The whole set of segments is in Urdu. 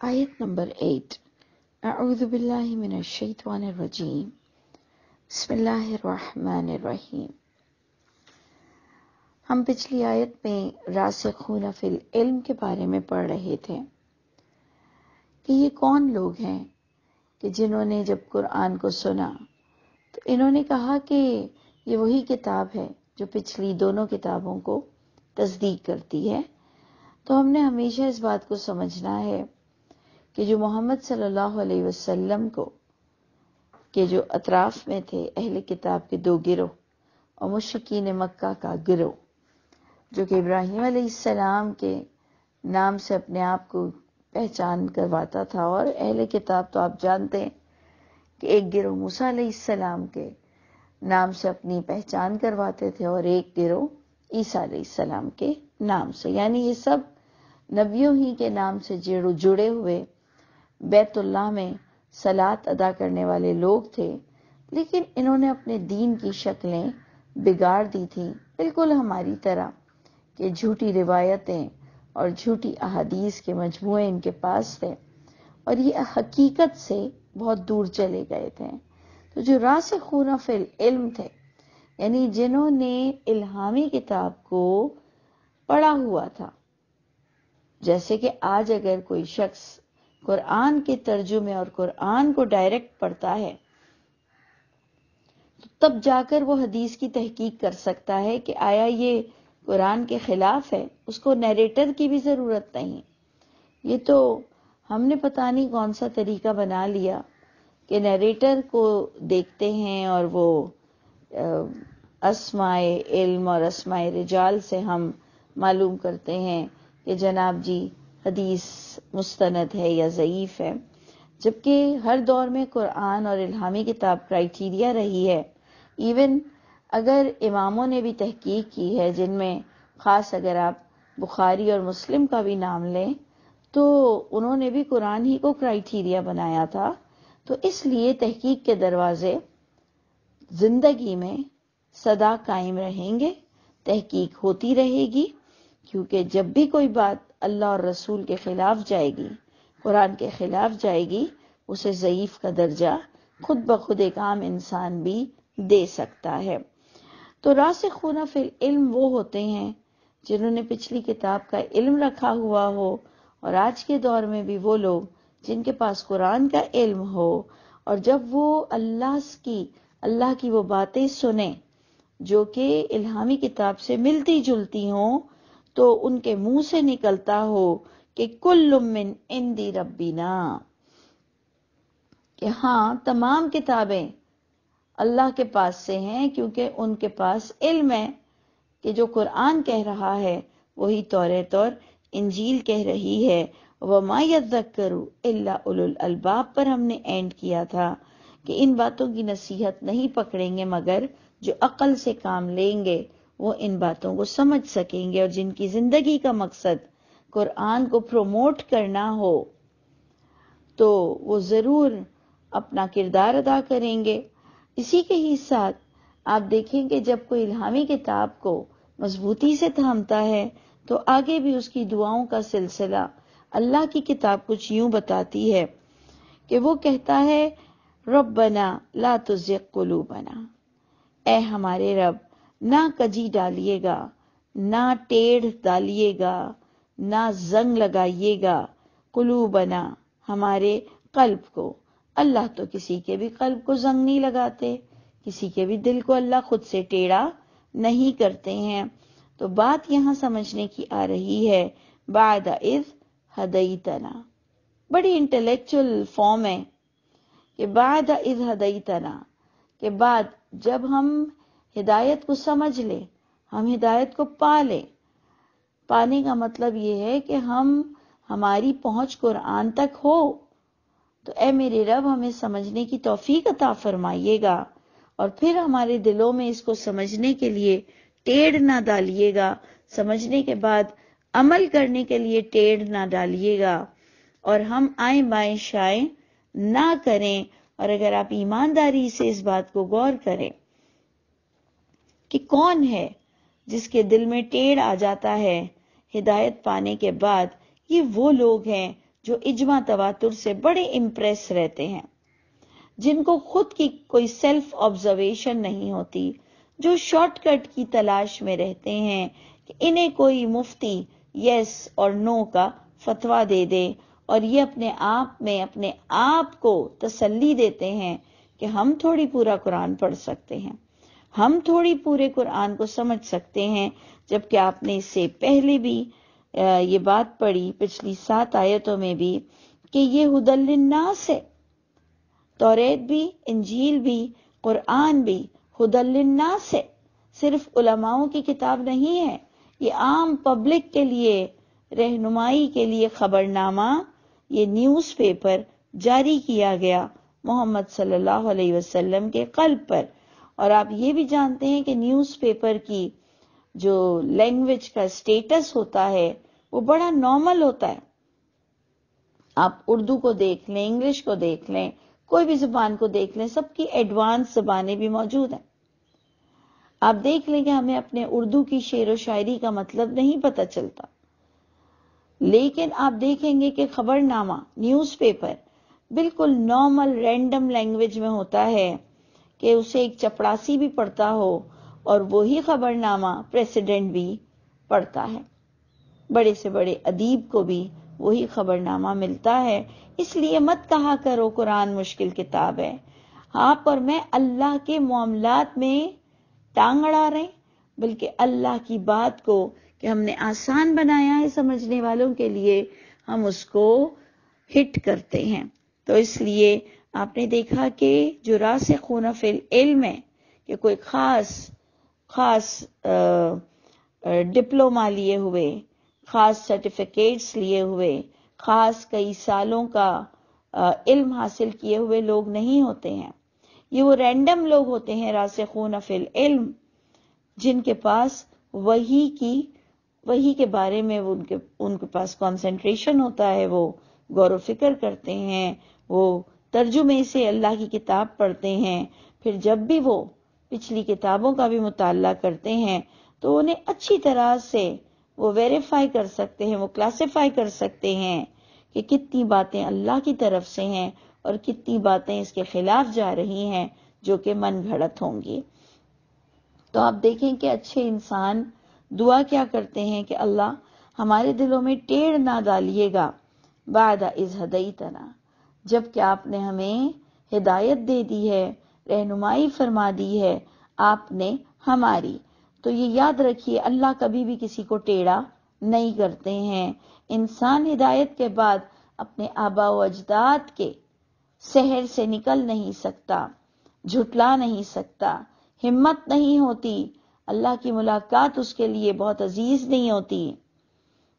آیت نمبر 8 اعوذ باللہ من الشیطان الرجیم بسم اللہ الرحمن الرحیم۔ ہم پچھلی آیت میں راسخون فی العلم کے بارے میں پڑھ رہے تھے کہ یہ کون لوگ ہیں کہ جنہوں نے جب قرآن کو سنا تو انہوں نے کہا کہ یہ وہی کتاب ہے جو پچھلی دونوں کتابوں کو تصدیق کرتی ہے۔ تو ہم نے ہمیشہ اس بات کو سمجھنا ہے کہ جو محمد صلی اللہ علیہ وسلم کو کے جو اطراف میں تھے اہل کتاب کے دو گروہ اور مشرکین مکہ کا گروہ جو کہ ابراہیم علیہ السلام کے نام سے اپنے آپ کو پہچان کرواتا تھا، اور اہل کتاب تو آپ جانتے ہیں کہ ایک گروہ موسیٰ علیہ السلام کے نام سے اپنی پہچان کرواتے تھے اور ایک گروہ عیسیٰ علیہ السلام کے نام سے، یعنی یہ سب نبیوں ہی کے نام سے جڑے ہوئے بیت اللہ میں صلات ادا کرنے والے لوگ تھے، لیکن انہوں نے اپنے دین کی شکلیں بگاڑ دی تھیں، بالکل ہماری طرح کہ جھوٹی روایتیں اور جھوٹی احادیث کے مجموعے ان کے پاس تھے اور یہ حقیقت سے بہت دور چلے گئے تھے۔ تو جو راسخون فی العلم تھے، یعنی جنہوں نے الہامی کتاب کو پڑھا ہوا تھا، جیسے کہ آج اگر کوئی شخص قرآن کے ترجمے اور قرآن کو ڈائریکٹ پڑھتا ہے تو تب جا کر وہ حدیث کی تحقیق کر سکتا ہے کہ آیا یہ قرآن کے خلاف ہے، اس کو نیریٹر کی بھی ضرورت نہیں۔ یہ تو ہم نے پتہ نہیں کون سا طریقہ بنا لیا کہ نیریٹر کو دیکھتے ہیں اور وہ اسماء علم اور اسماء رجال سے ہم معلوم کرتے ہیں کہ جناب جی حدیث مستند ہے یا ضعیف ہے، جبکہ ہر دور میں قرآن اور الہامی کتاب کرائیٹیریا رہی ہے۔ ایون اگر اماموں نے بھی تحقیق کی ہے، جن میں خاص اگر آپ بخاری اور مسلم کا بھی نام لیں تو انہوں نے بھی قرآن ہی کو کرائیٹیریا بنایا تھا۔ تو اس لیے تحقیق کے دروازے زندگی میں سدا قائم رہیں گے، تحقیق ہوتی رہے گی، کیونکہ جب بھی کوئی بات اللہ اور رسول کے خلاف جائے گی، قرآن کے خلاف جائے گی، اسے ضعیف کا درجہ خود بخود ایک عام انسان بھی دے سکتا ہے۔ تو راسخون فی العلم وہ ہوتے ہیں جنہوں نے پچھلی کتاب کا علم رکھا ہوا ہو، اور آج کے دور میں بھی وہ لوگ جن کے پاس قرآن کا علم ہو، اور جب وہ اللہ کی وہ باتیں سنیں جو کہ الہامی کتاب سے ملتی جلتی ہوں، تو ان کے منہ سے نکلتا ہو کہ کل من عند ربنا، کہ ہاں تمام کتابیں اللہ کے پاس سے ہیں، کیونکہ ان کے پاس علم ہے کہ جو قرآن کہہ رہا ہے وہی توریت اور انجیل کہہ رہی ہے۔ وَمَا يَذَّكَّرُ إِلَّا أُولُو الْأَلْبَابِ پر ہم نے اینڈ کیا تھا کہ ان باتوں کی نصیحت نہیں پکڑیں گے مگر جو عقل سے کام لیں گے وہ ان باتوں کو سمجھ سکیں گے، اور جن کی زندگی کا مقصد قرآن کو پروموٹ کرنا ہو تو وہ ضرور اپنا کردار ادا کریں گے۔ اسی کے ہی ساتھ آپ دیکھیں کہ جب کوئی الہامی کتاب کو مضبوطی سے تھامتا ہے تو آگے بھی اس کی دعاؤں کا سلسلہ اللہ کی کتاب کچھ یوں بتاتی ہے کہ وہ کہتا ہے ربنا لا تزغ قلوبنا، اے ہمارے رب نہ کجی ڈالیے گا، نہ ٹیڑھ ڈالیے گا، نہ زنگ لگائیے گا، قلوبنا ہمارے قلب کو۔ اللہ تو کسی کے بھی قلب کو زنگ نہیں لگاتے، کسی کے بھی دل کو اللہ خود سے ٹیڑھا نہیں کرتے ہیں۔ تو بات یہاں سمجھنے کی آ رہی ہے بعد اذ ہدیتنا، بڑی انٹلیکچول فارم ہے کہ بعد اذ ہدیتنا، کہ بعد جب ہم ہدایت کو سمجھ لیں، ہم ہدایت کو پا لیں۔ پانے کا مطلب یہ ہے کہ ہماری پہنچ قرآن تک ہو، تو اے میرے رب ہمیں سمجھنے کی توفیق عطا فرمائیے گا، اور پھر ہمارے دلوں میں اس کو سمجھنے کے لیے ٹیڑھ نہ ڈالیے گا، سمجھنے کے بعد عمل کرنے کے لیے ٹیڑھ نہ ڈالیے گا، اور ہم آئیں بائیں شائیں نہ کریں۔ اور اگر آپ ایمانداری سے اس بات کو غور کریں کہ کون ہے جس کے دل میں ٹیڑھ آ جاتا ہے ہدایت پانے کے بعد، یہ وہ لوگ ہیں جو اجماع تواتر سے بڑے امپریس رہتے ہیں، جن کو خود کی کوئی سیلف آبزرویشن نہیں ہوتی، جو شارٹ کٹ کی تلاش میں رہتے ہیں کہ انہیں کوئی مفتی یس اور نو کا فتویٰ دے دے، اور یہ اپنے آپ میں اپنے آپ کو تسلی دیتے ہیں کہ ہم تھوڑی پورا قرآن پڑھ سکتے ہیں، ہم تھوڑی پورے قرآن کو سمجھ سکتے ہیں، جبکہ آپ نے اس سے پہلے بھی یہ بات پڑھی پچھلی 7 آیتوں میں بھی کہ یہ ہدی للناس ہے، توریت بھی، انجیل بھی، قرآن بھی ہدی للناس ہے، صرف علماؤں کی کتاب نہیں ہے، یہ عام پبلک کے لیے رہنمائی کے لیے خبرنامہ، یہ نیوز پیپر جاری کیا گیا محمد صلی اللہ علیہ وسلم کے قلب پر۔ اور آپ یہ بھی جانتے ہیں کہ نیوز پیپر کی جو لینگویج کا سٹیٹس ہوتا ہے وہ بڑا نارمل ہوتا ہے۔ آپ اردو کو دیکھ لیں، انگلش کو دیکھ لیں، کوئی بھی زبان کو دیکھ لیں، سب کی ایڈوانس زبانیں بھی موجود ہیں۔ آپ دیکھ لیں کہ ہمیں اپنے اردو کی شعر و شاعری کا مطلب نہیں پتہ چلتا، لیکن آپ دیکھیں گے کہ خبر نامہ، نیوز پیپر بالکل نارمل رینڈم لینگویج میں ہوتا ہے کہ اسے ایک چپڑاسی بھی پڑھتا ہو اور وہی خبر نامہ پریزیڈنٹ بھی پڑھتا ہے، بڑے سے بڑے ادیب کو بھی وہی خبر نامہ ملتا ہے۔ اس لیے مت کہا کرو قرآن مشکل کتاب ہے۔ آپ اور میں اللہ کے معاملات میں ٹانگ اڑا رہے ہیں، بلکہ اللہ کی بات کو کہ ہم نے آسان بنایا ہے سمجھنے والوں کے لیے، ہم اس کو ہٹ کرتے ہیں۔ تو اس لیے آپ نے دیکھا کہ جو راسخون فی العلم ہے کہ کوئی خاص ڈپلوما لیے ہوئے، خاص سرٹیفکیٹس لیے ہوئے، خاص کئی سالوں کا علم حاصل کیے ہوئے لوگ نہیں ہوتے ہیں، یہ وہ رینڈم لوگ ہوتے ہیں راسخون فی العلم، جن کے پاس وحی کے بارے میں ان کے پاس کنسنٹریشن ہوتا ہے، وہ غور و فکر کرتے ہیں، وہ ترجمے سے اللہ کی کتاب پڑھتے ہیں، پھر جب بھی وہ پچھلی کتابوں کا بھی مطالعہ کرتے ہیں تو انہیں اچھی طرح سے وہ ویریفائی کر سکتے ہیں، وہ کلاسیفائی کر سکتے ہیں کہ کتنی باتیں اللہ کی طرف سے ہیں اور کتنی باتیں اس کے خلاف جا رہی ہیں جو کہ من گھڑت ہوں گی۔ تو آپ دیکھیں کہ اچھے انسان دعا کیا کرتے ہیں کہ اللہ ہمارے دلوں میں ٹیڑھ نہ ڈالیے گا، بعد اذ ہدیتنا، جب کہ آپ نے ہمیں ہدایت دے دی ہے، رہنمائی فرما دی ہے آپ نے ہماری۔ تو یہ یاد رکھیے اللہ کبھی بھی کسی کو ٹیڑھا نہیں کرتے ہیں۔ انسان ہدایت کے بعد اپنے آباء و اجداد کے سحر سے نکل نہیں سکتا، جھٹلا نہیں سکتا، ہمت نہیں ہوتی، اللہ کی ملاقات اس کے لیے بہت عزیز نہیں ہوتی،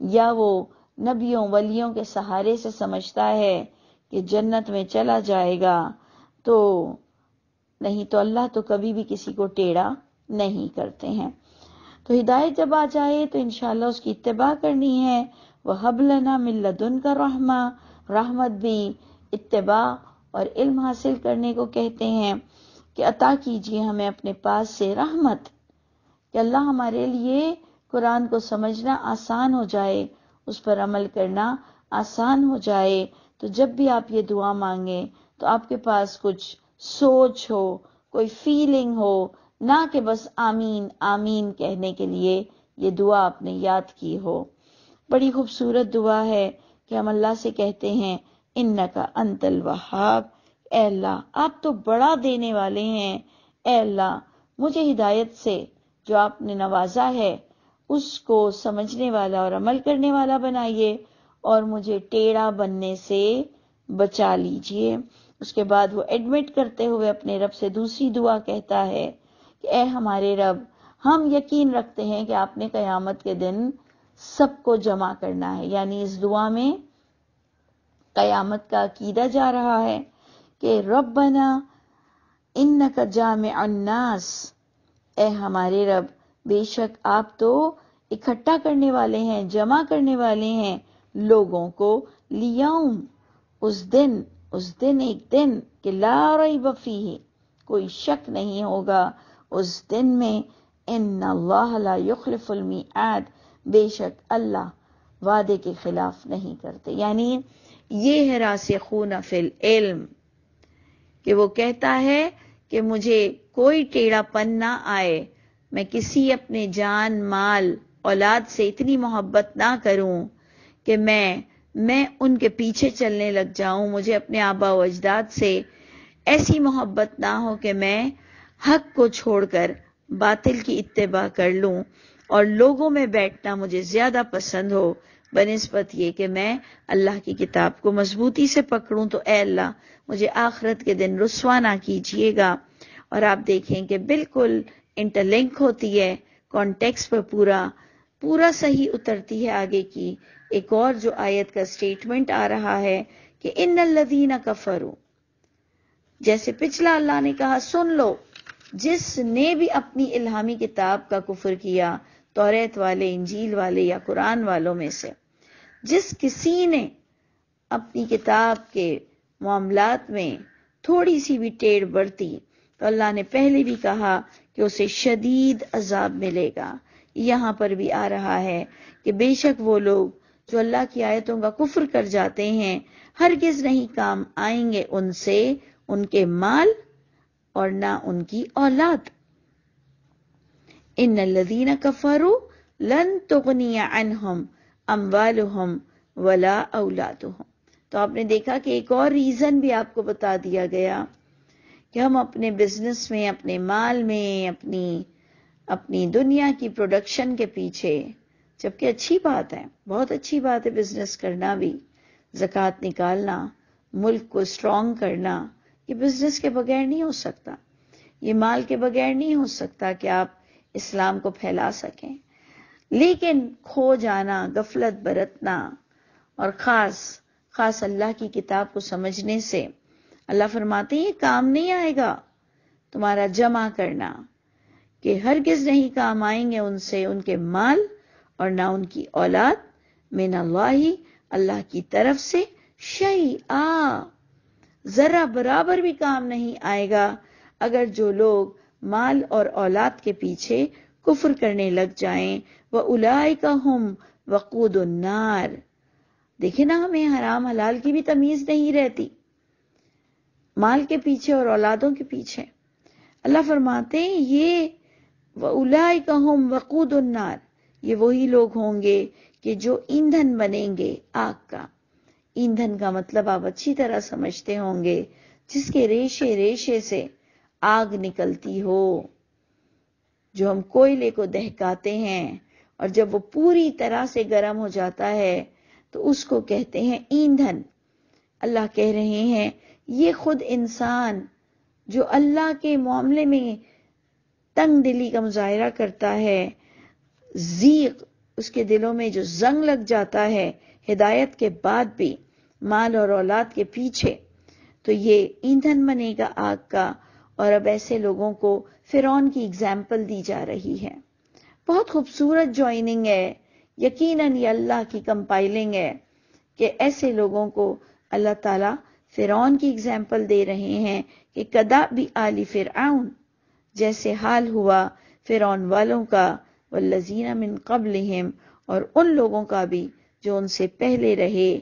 یا وہ نبیوں ولیوں کے سہارے سے سمجھتا ہے کہ جنت میں چلا جائے گا، تو نہیں، تو اللہ تو کبھی بھی کسی کو ٹیڑھا نہیں کرتے ہیں۔ تو ہدایت جب آ جائے تو انشاءاللہ اس کی اتباع کرنی ہے۔ وَهَبْ لَنَا مِن لَّدُنْكَ رَحْمَةً، رحمت بھی اتباع اور علم حاصل کرنے کو کہتے ہیں کہ عطا کیجیے ہمیں اپنے پاس سے رحمت، کہ اللہ ہمارے لیے قرآن کو سمجھنا آسان ہو جائے، اس پر عمل کرنا آسان ہو جائے۔ تو جب بھی آپ یہ دعا مانگیں تو آپ کے پاس کچھ سوچ ہو، کوئی فیلنگ ہو، نہ کہ بس آمین آمین کہنے کے لیے یہ دعا آپ نے یاد کی ہو۔ بڑی خوبصورت دعا ہے کہ ہم اللہ سے کہتے ہیں انکا انت الوہاب، اے اللہ آپ تو بڑا دینے والے ہیں، اے اللہ مجھے ہدایت سے جو آپ نے نوازا ہے اس کو سمجھنے والا اور عمل کرنے والا بنائیے، اور مجھے ٹیڑھا بننے سے بچا لیجئے۔ اس کے بعد وہ ایڈمٹ کرتے ہوئے اپنے رب سے دوسری دعا کہتا ہے کہ اے ہمارے رب، ہم یقین رکھتے ہیں کہ آپ نے قیامت کے دن سب کو جمع کرنا ہے، یعنی اس دعا میں قیامت کا عقیدہ جا رہا ہے کہ ربنا انکا جامع الناس، اے ہمارے رب بے شک آپ تو اکٹھا کرنے والے ہیں، جمع کرنے والے ہیں لوگوں کو، لیوم اس دن ایک دن کہ لا ریب فیہ کوئی شک نہیں ہوگا اس دن میں، ان اللہ لا یخلف المیعاد بے شک اللہ وعدے کے خلاف نہیں کرتے. یعنی یہ ہے راسخون فی العلم کہ وہ کہتا ہے کہ مجھے کوئی ٹیڑھا پن نہ آئے، میں کسی اپنے جان مال اولاد سے اتنی محبت نہ کروں کہ میں ان کے پیچھے چلنے لگ جاؤں، مجھے اپنے آبا و اجداد سے ایسی محبت نہ ہو کہ میں حق کو چھوڑ کر باطل کی اتباع کر لوں، اور لوگوں میں بیٹھنا مجھے زیادہ پسند ہو بنسبت یہ کہ میں اللہ کی کتاب کو مضبوطی سے پکڑوں. تو اے اللہ مجھے آخرت کے دن رسوا نہ کیجیے گا. اور آپ دیکھیں کہ بالکل انٹرلنک ہوتی ہے، کانٹیکس پر پورا صحیح اترتی ہے آگے کی ایک اور جو آیت کا سٹیٹمنٹ آ رہا ہے کہ ان الذین کفروا، جیسے پچھلا اللہ نے کہا سن لو، جس نے بھی اپنی الہامی کتاب کا کفر کیا، توریت والے، انجیل والے یا قرآن والوں میں سے جس کسی نے اپنی کتاب کے معاملات میں تھوڑی سی بھی ٹیڑھ برتی، تو اللہ نے پہلے بھی کہا کہ اسے شدید عذاب ملے گا. یہاں پر بھی آ رہا ہے کہ بے شک وہ لوگ جو اللہ کی آیتوں کا کفر کر جاتے ہیں ہرگز نہیں کام آئیں گے ان سے ان کے مال اور نہ ان کی اولاد. ان الذین کفروا لن تغنی عنہم اموالہم ولا اولادہم. تو آپ نے دیکھا کہ ایک اور ریزن بھی آپ کو بتا دیا گیا کہ ہم اپنے بزنس میں، اپنے مال میں، اپنی دنیا کی پروڈکشن کے پیچھے، جبکہ اچھی بات ہے، بہت اچھی بات ہے بزنس کرنا بھی، زکوٰۃ نکالنا، ملک کو اسٹرانگ کرنا، یہ بزنس کے بغیر نہیں ہو سکتا، یہ مال کے بغیر نہیں ہو سکتا کہ آپ اسلام کو پھیلا سکیں. لیکن کھو جانا، غفلت برتنا، اور خاص اللہ کی کتاب کو سمجھنے سے اللہ فرماتے ہیں یہ کام نہیں آئے گا تمہارا جمع کرنا، کہ ہرگز نہیں کام آئیں گے ان سے ان کے مال اور نہ ان کی اولاد، من اللہ کی طرف سے شیئا، ذرا برابر بھی کام نہیں آئے گا اگر جو لوگ مال اور اولاد کے پیچھے کفر کرنے لگ جائیں. وَأُولَئِكَ هُمْ وَقُودُ النَّارِ. دیکھیں نا، ہمیں حرام حلال کی بھی تمیز نہیں رہتی، مال کے پیچھے اور اولادوں کے پیچھے. اللہ فرماتے ہیں یہ وَأُولَئِكَ هُمْ وَقُودُ النَّارِ، یہ وہی لوگ ہوں گے کہ جو ایندھن بنیں گے آگ کا. ایندھن کا مطلب آپ اچھی طرح سمجھتے ہوں گے، جس کے ریشے ریشے سے آگ نکلتی ہو، جو ہم کوئلے کو دہکاتے ہیں اور جب وہ پوری طرح سے گرم ہو جاتا ہے تو اس کو کہتے ہیں ایندھن. اللہ کہہ رہے ہیں یہ خود انسان جو اللہ کے معاملے میں تنگ دلی کا مظاہرہ کرتا ہے، زیغ اس کے دلوں میں جو زنگ لگ جاتا ہے ہدایت کے بعد بھی مال اور اولاد کے پیچھے، تو یہ ایندھن بنے گا آگ کا. اور اب ایسے لوگوں کو فرعون کی اگزامپل دی جا رہی ہے. بہت خوبصورت جوائننگ ہے، یقیناً یہ اللہ کی کمپائلنگ ہے کہ ایسے لوگوں کو اللہ تعالیٰ فرعون کی اگزامپل دے رہے ہیں کہ کداب آل فرعون، جیسے حال ہوا فرعون والوں کا، والذین من قبلہم، اور ان لوگوں کا بھی جو ان سے پہلے رہے.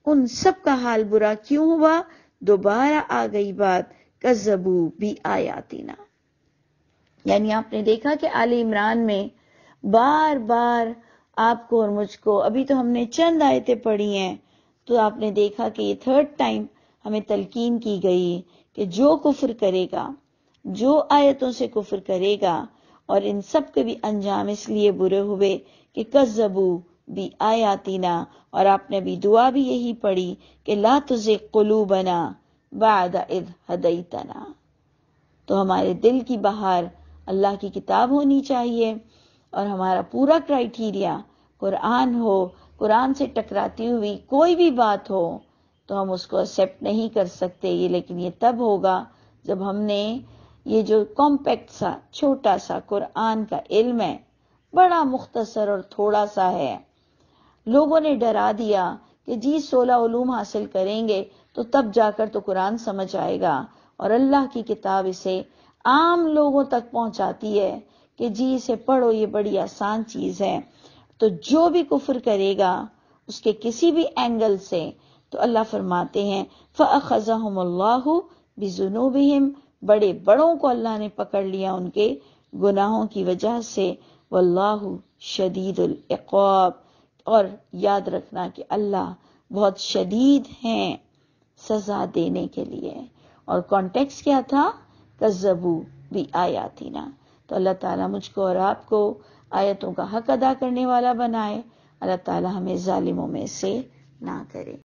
ان سب کا حال برا کیوں ہوا؟ دوبارہ آ گئی بات کذبوا بآیاتنا. یعنی آپ نے دیکھا کہ آل عمران میں بار بار آپ کو اور مجھ کو، ابھی تو ہم نے چند آیتیں پڑھی ہیں، تو آپ نے دیکھا کہ یہ تھرڈ ٹائم ہمیں تلقین کی گئی کہ جو کفر کرے گا، جو آیتوں سے کفر کرے گا، اور ان سب کے بھی انجام اس لیے برے ہوئے کہ کذبوا بآیاتنا. اور آپ نے بھی دعا بھی یہی پڑھی کہ لا تزغ قلوبنا بعد اذ ہدیتنا. تو ہمارے دل کی بہار اللہ کی کتاب ہونی چاہیے، اور ہمارا پورا کرائیٹیریا قرآن ہو. قرآن سے ٹکراتی ہوئی کوئی بھی بات ہو تو ہم اس کو ایکسیپٹ نہیں کر سکتے. یہ لیکن یہ تب ہوگا جب ہم نے یہ جو کمپیکٹ سا چھوٹا سا قرآن کا علم ہے، بڑا مختصر اور تھوڑا سا ہے، لوگوں نے ڈرا دیا کہ جی 16 علوم حاصل کریں گے تو تب جا کر تو قرآن سمجھ آئے گا، اور اللہ کی کتاب اسے عام لوگوں تک پہنچاتی ہے کہ جی اسے پڑھو، یہ بڑی آسان چیز ہے. تو جو بھی کفر کرے گا اس کے کسی بھی اینگل سے، تو اللہ فرماتے ہیں فَأَخَذَهُمُ اللَّهُ بِذُنُوبِهِمْ، بڑے بڑوں کو اللہ نے پکڑ لیا ان کے گناہوں کی وجہ سے، واللہ شدید العقاب، اور یاد رکھنا کہ اللہ بہت شدید ہیں سزا دینے کے لیے۔ اور کانٹیکس کیا تھا؟ کذبوا بآیاتنا۔ تو اللہ تعالیٰ مجھ کو اور آپ کو آیتوں کا حق ادا کرنے والا بنائے، اللہ تعالیٰ ہمیں ظالموں میں سے نہ کرے۔